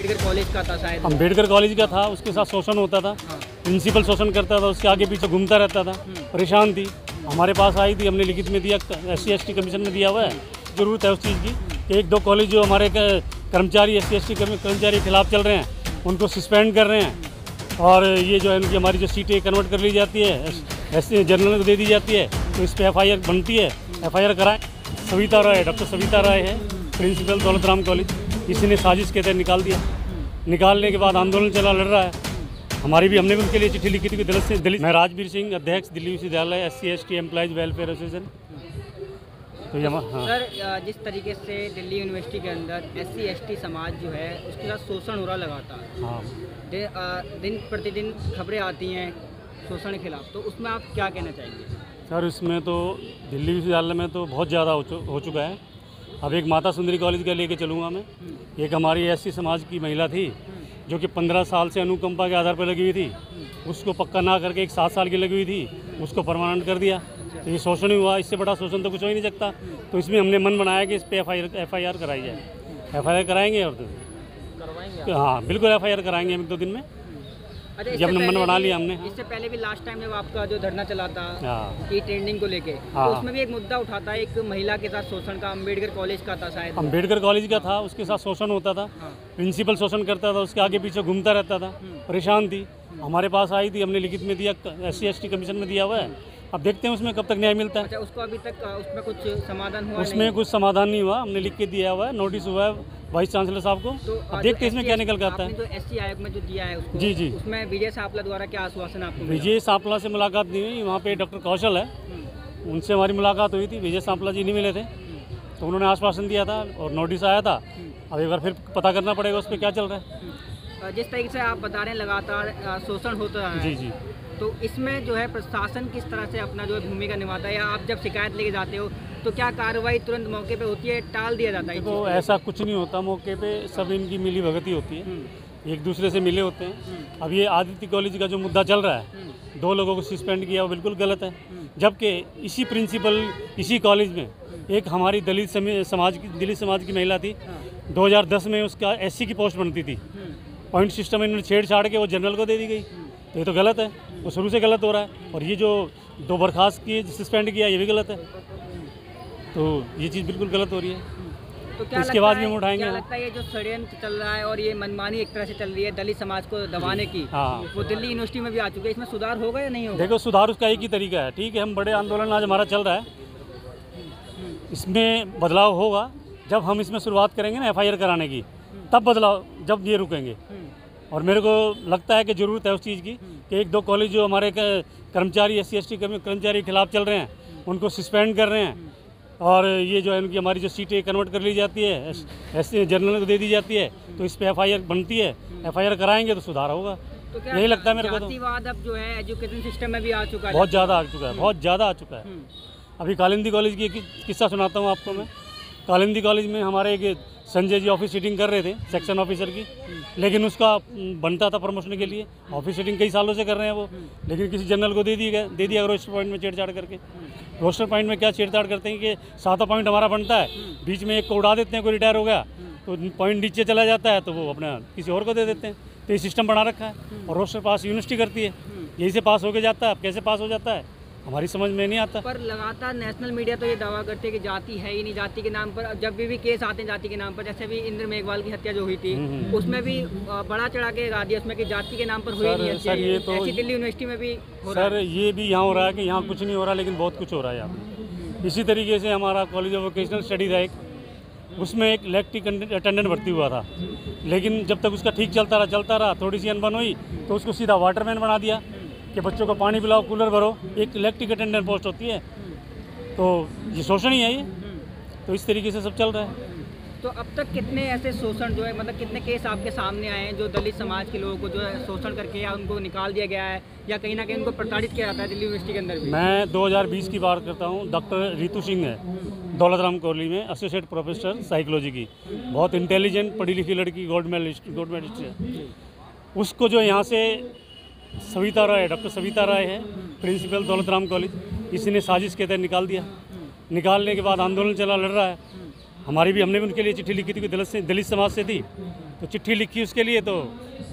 Ambedkar college का था शायद। अम्बेडकर कॉलेज का था, उसके साथ शोषण होता था। प्रिंसिपल शोषण करता था, उसके आगे पीछे घूमता रहता था, परेशान थी। हमारे पास आई थी, हमने लिखित में दिया, SC/ST कमीशन में दिया हुआ है। ज़रूरत है उस चीज़ की कि 1-2 कॉलेज जो हमारे कर्मचारी SC/ST कर्मचारी के खिलाफ चल रहे हैं उनको सस्पेंड कर रहे हैं, और ये जो है उनकी हमारी जो सीटें कन्वर्ट कर ली जाती है SC जनरल को दे दी जाती है, तो इस पर FIR बनती है। FIR कराएं। सविता राय, डॉक्टर सविता राय है, प्रिंसिपल दौलतराम कॉलेज, किसी ने साजिश के तहत निकाल दिया। निकालने के बाद आंदोलन चला, लड़ रहा है। हमने भी उनके लिए चिट्ठी लिखी थी कि दलित। मैं राजवीर सिंह, अध्यक्ष दिल्ली विश्वविद्यालय SC/ST एम्प्लॉयज़ वेलफेयर एसोसिएशन। तो ये सर, जिस तरीके से दिल्ली यूनिवर्सिटी के अंदर SC/ST समाज जो है उसके साथ शोषण हो रहा लगातार, हाँ, दिन प्रतिदिन खबरें आती हैं शोषण के खिलाफ, तो उसमें आप क्या कहना चाहेंगे? सर, इसमें तो दिल्ली विश्वविद्यालय में तो बहुत ज़्यादा हो चुका है। अब एक माता सुंदरी कॉलेज का लेके चलूँगा मैं। एक हमारी SC समाज की महिला थी जो कि 15 साल से अनुकंपा के आधार पर लगी हुई थी, उसको पक्का ना करके एक 7 साल की लगी हुई थी, उसको परमानेंट कर दिया। तो ये शोषण ही हुआ, इससे बड़ा शोषण तो कुछ हो ही नहीं सकता। तो इसमें हमने मन बनाया कि इस पर FIR कराई जाए। FIR कराएंगे और करवाएंगे, हाँ बिल्कुल FIR कराएंगे हम 1-2 दिन में। जब मन बना लिया हमने। इससे पहले भी लास्ट टाइम जब आपका जो धरना चला था कि ट्रेंडिंग को लेके, तो उसमें भी एक मुद्दा उठा था एक महिला के साथ शोषण का, अम्बेडकर कॉलेज का था शायद। अम्बेडकर कॉलेज का था, उसके साथ शोषण होता था। प्रिंसिपल शोषण करता था, उसके आगे पीछे घूमता रहता था, परेशान थी। हमारे पास आई थी, हमने लिखित में दिया, SC/ST कमीशन में दिया हुआ है। अब देखते हैं उसमें कब तक न्याय मिलता है। अच्छा, उसको अभी तक उसमें कुछ समाधान हुआ? उसमें कुछ समाधान नहीं हुआ, हमने लिख के दिया हुआ है, नोटिस हुआ है वाइस चांसलर साहब को। तो अब देखते हैं इसमें क्या निकल कर आता है। जो SC आयोग में जो दिया है उसको, जी, उसमें विजय सापला द्वारा क्या आश्वासन आपको? विजय सापला से मुलाकात नहीं हुई, वहाँ पे डॉक्टर कौशल है, उनसे हमारी मुलाकात हुई थी। विजय सापला जी नहीं मिले थे, तो उन्होंने आश्वासन दिया था और नोटिस आया था। अब एक बार फिर पता करना पड़ेगा उस पर क्या चल रहा है। जिस तरीके से आप बता रहे हैं लगातार शोषण होता है, जी, तो इसमें जो है प्रशासन किस तरह से अपना जो भूमिका निभाता है, या आप जब शिकायत लेके जाते हो तो क्या कार्रवाई तुरंत मौके पे होती है, टाल दिया जाता है? तो ऐसा कुछ नहीं होता मौके पे, सब इनकी मिली भगती होती है, एक दूसरे से मिले होते हैं। अब ये आदित्य कॉलेज का जो मुद्दा चल रहा है, 2 लोगों को सस्पेंड किया, वो बिल्कुल गलत है। जबकि इसी प्रिंसिपल इसी कॉलेज में एक हमारी दलित समाज की महिला थी, 2010 में उसका SC की पोस्ट बनती थी, पॉइंट सिस्टम इन्होंने छेड़छाड़ के वो जनरल को दे दी गई। तो ये तो गलत है, वो शुरू से गलत हो रहा है। और ये जो 2 बर्खास्त किए, सस्पेंड किया, ये भी गलत है। तो ये चीज़ बिल्कुल गलत हो रही है। तो क्या इसके बाद भी हम उठाएंगे। क्या लगता है ये जो षड्यंत्र चल रहा है और ये मनमानी एक तरह से चल रही है दलित समाज को दबाने की, वो दिल्ली यूनिवर्सिटी में भी आ चुकी है, इसमें सुधार होगा या नहीं होगा? देखो, सुधार उसका एक ही तरीका है। ठीक है, हम बड़े आंदोलन आज हमारा चल रहा है, इसमें बदलाव होगा जब हम इसमें शुरुआत करेंगे ना FIR कराने की, तब बदलाव, जब ये रुकेंगे। और मेरे को लगता है कि ज़रूरत है उस चीज़ की कि 1-2 कॉलेज जो हमारे कर्मचारी SC/ST कर्मचारी के खिलाफ चल रहे हैं उनको सस्पेंड कर रहे हैं, और ये जो है उनकी हमारी जो सीटें कन्वर्ट कर ली जाती है SC जनरल को दे दी जाती है, तो इस पर FIR बनती है। FIR कराएंगे तो सुधार होगा, तो क्या यही लगता है मेरे को। तो जातिवाद अब जो है एजुकेशन सिस्टम में भी आ चुका है, बहुत ज़्यादा आ चुका है, बहुत ज़्यादा आ चुका है। अभी कालिंदी कॉलेज की किस्सा सुनाता हूँ आपको मैं। कालिंदी कॉलेज में हमारे एक संजय जी ऑफिस सीटिंग कर रहे थे, सेक्शन ऑफिसर की, लेकिन उसका बनता था प्रमोशन के लिए, ऑफिस सीटिंग कई सालों से कर रहे हैं वो, लेकिन किसी जनरल को दे दिया रोस्टर पॉइंट में छेड़छाड़ करके। रोस्टर पॉइंट में क्या छेड़छाड़ करते हैं कि 7वां पॉइंट हमारा बनता है, बीच में एक को उड़ा देते हैं, कोई रिटायर हो गया तो पॉइंट नीचे चला जाता है, तो वो अपना किसी और को दे देते हैं। तो ये सिस्टम बना रखा है, और रोस्टर पास यूनिवर्सिटी करती है, यही से पास होके जाता है। अब कैसे पास हो जाता है हमारी समझ में नहीं आता। पर लगातार नेशनल मीडिया तो ये दावा करते हैं कि जाति है ही नहीं, जाति के नाम पर जब भी केस आते हैं जाति के नाम पर, जैसे भी इंद्र मेघवाल की हत्या जो हुई थी, उसमें भी बड़ा चढ़ा के गा दिया उसमें कि जाति के नाम पर हुई नहीं है। सर, ये तो ऐसी दिल्ली यूनिवर्सिटी में भी हो रहा है। सर, ये भी यहाँ हो रहा है कि यहाँ कुछ नहीं हो रहा, लेकिन बहुत कुछ हो रहा है यहाँ। इसी तरीके से हमारा कॉलेज ऑफ वोकेशनल स्टडी था एक, उसमें एक इलेक्ट्रिक अटेंडेंट भर्ती हुआ था, लेकिन जब तक उसका ठीक चलता रहा, थोड़ी सी अनबन हुई तो उसको सीधा वाटरमैन बना दिया कि बच्चों को पानी पिलाओ, कूलर भरो। एक इलेक्ट्रिक अटेंडेंट पोस्ट होती है, तो ये शोषण ही है ये। तो इस तरीके से सब चल रहा है। तो अब तक कितने ऐसे शोषण जो है, मतलब कितने केस आपके सामने आए हैं जो दलित समाज के लोगों को जो है शोषण करके या उनको निकाल दिया गया है, या कहीं ना कहीं उनको प्रताड़ित किया जाता है दिल्ली यूनिवर्सिटी के अंदर भी? मैं 2020 की बात करता हूँ। डॉक्टर रितु सिंह है दौलतराम कॉलेज में एसोसिएट प्रोफेसर साइकोलॉजी की, बहुत इंटेलिजेंट पढ़ी लिखी लड़की, गोल्ड मेडलिस्ट है। उसको जो यहाँ से सविता राय, डॉक्टर सविता राय है, प्रिंसिपल दौलतराम कॉलेज, किसी ने साजिश के तहत निकाल दिया। निकालने के बाद आंदोलन चला, लड़ रहा है। हमने भी उनके लिए चिट्ठी लिखी थी कि दलित समाज से थी, तो चिट्ठी लिखी उसके लिए, तो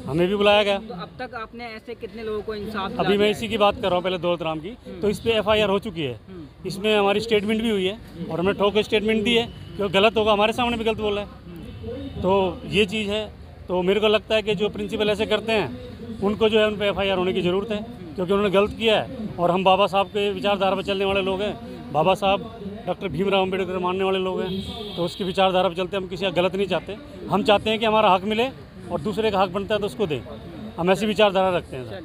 हमें भी बुलाया गया। तो अब तक आपने ऐसे कितने लोगों को इंसाफ अभी मैं इसी की बात कर रहा हूँ, पहले दौलतराम की। तो इस पे FIR हो चुकी है, इसमें हमारी स्टेटमेंट भी हुई है और हमने ठोक स्टेटमेंट दी है कि गलत होगा, हमारे सामने भी गलत बोला है। तो ये चीज़ है। तो मेरे को लगता है कि जो प्रिंसिपल ऐसे करते हैं उनको जो है उन पर FIR होने की ज़रूरत है, क्योंकि उन्होंने गलत किया है। और हम बाबा साहब के विचारधारा पर चलने वाले लोग हैं, बाबा साहब डॉक्टर भीमराव अम्बेडकर मानने वाले लोग हैं, तो उसकी विचारधारा पर चलते हम किसी का गलत नहीं चाहते। हम चाहते हैं कि हमारा हक मिले और दूसरे का हक बनता है तो उसको दें। हम ऐसी विचारधारा रखते हैं।